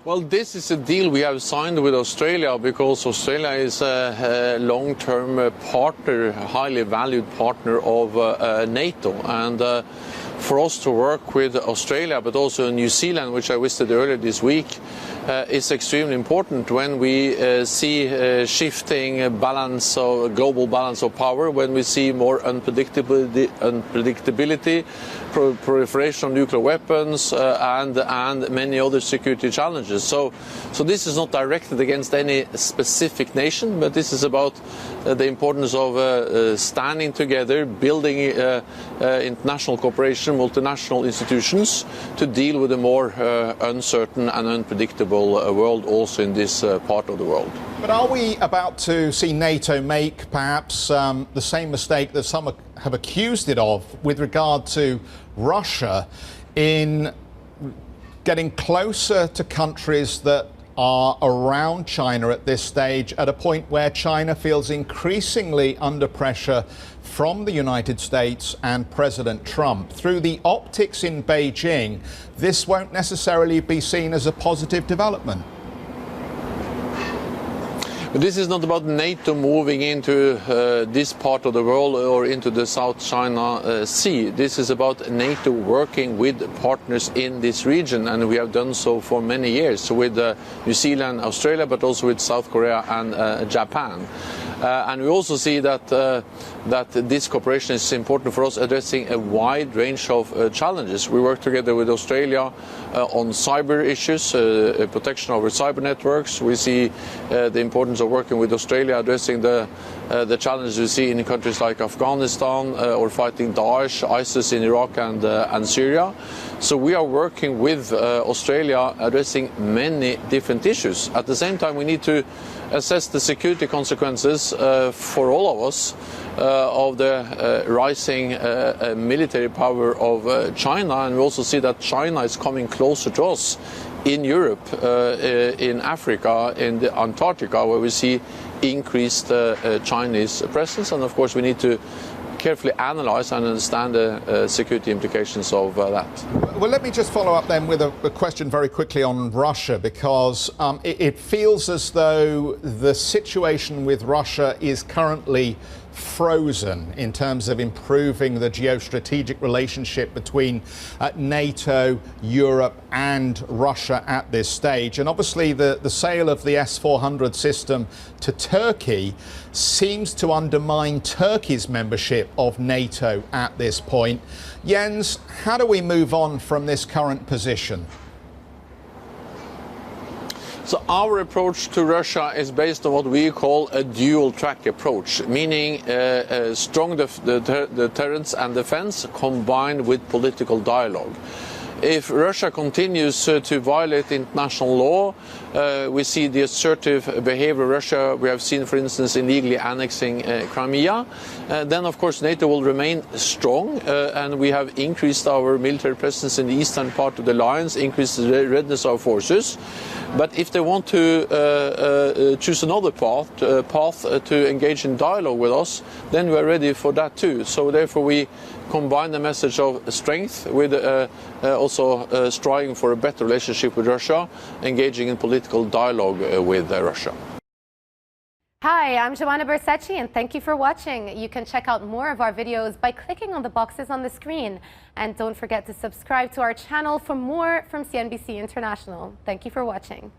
Well, this is a deal we have signed with Australia because Australia is a long-term partner, a highly valued partner of NATO. And for us to work with Australia, but also New Zealand, which I visited earlier this week, is extremely important when we see shifting balance of global balance of power, when we see more unpredictability, proliferation of nuclear weapons, and many other security challenges. So this is not directed against any specific nation, but this is about the importance of standing together, building international cooperation, multinational institutions to deal with a more uncertain and unpredictable world also in this part of the world. But are we about to see NATO make perhaps the same mistake that some have accused it of with regard to Russia in getting closer to countries that are around China at this stage, at a point where China feels increasingly under pressure from the United States and President Trump? Through the optics in Beijing, this won't necessarily be seen as a positive development. This is not about NATO moving into this part of the world or into the South China Sea. This is about NATO working with partners in this region, and we have done so for many years with New Zealand, Australia, but also with South Korea and Japan. And we also see that this cooperation is important for us, addressing a wide range of challenges. We work together with Australia on cyber issues, protection of our cyber networks. We see the importance of working with Australia, addressing the challenges we see in countries like Afghanistan or fighting Daesh, ISIS in Iraq and Syria. So we are working with Australia, addressing many different issues. At the same time, we need to assess the security consequences for all of us of the rising military power of China, and we also see that China is coming closer to us in Europe, in Africa, in the Antarctica, where we see increased Chinese presence, and of course we need to carefully analyze and understand the security implications of that. Well, let me just follow up then with a question very quickly on Russia, because it feels as though the situation with Russia is currently frozen in terms of improving the geostrategic relationship between NATO, Europe and Russia at this stage. And obviously the sale of the S-400 system to Turkey seems to undermine Turkey's membership of NATO at this point. Jens, how do we move on from this current position? So our approach to Russia is based on what we call a dual-track approach, meaning strong deterrence and defense combined with political dialogue. If Russia continues to violate international law, we see the assertive behavior of Russia we have seen, for instance, illegally annexing Crimea, then of course NATO will remain strong, and we have increased our military presence in the eastern part of the alliance, increased the readiness of our forces. But if they want to choose another path to engage in dialogue with us, then we are ready for that too. So therefore we combine the message of strength with also striving for a better relationship with Russia, engaging in political dialogue with Russia. Hi, I'm Joanna Bersecci, and thank you for watching. You can check out more of our videos by clicking on the boxes on the screen. And don't forget to subscribe to our channel for more from CNBC International. Thank you for watching.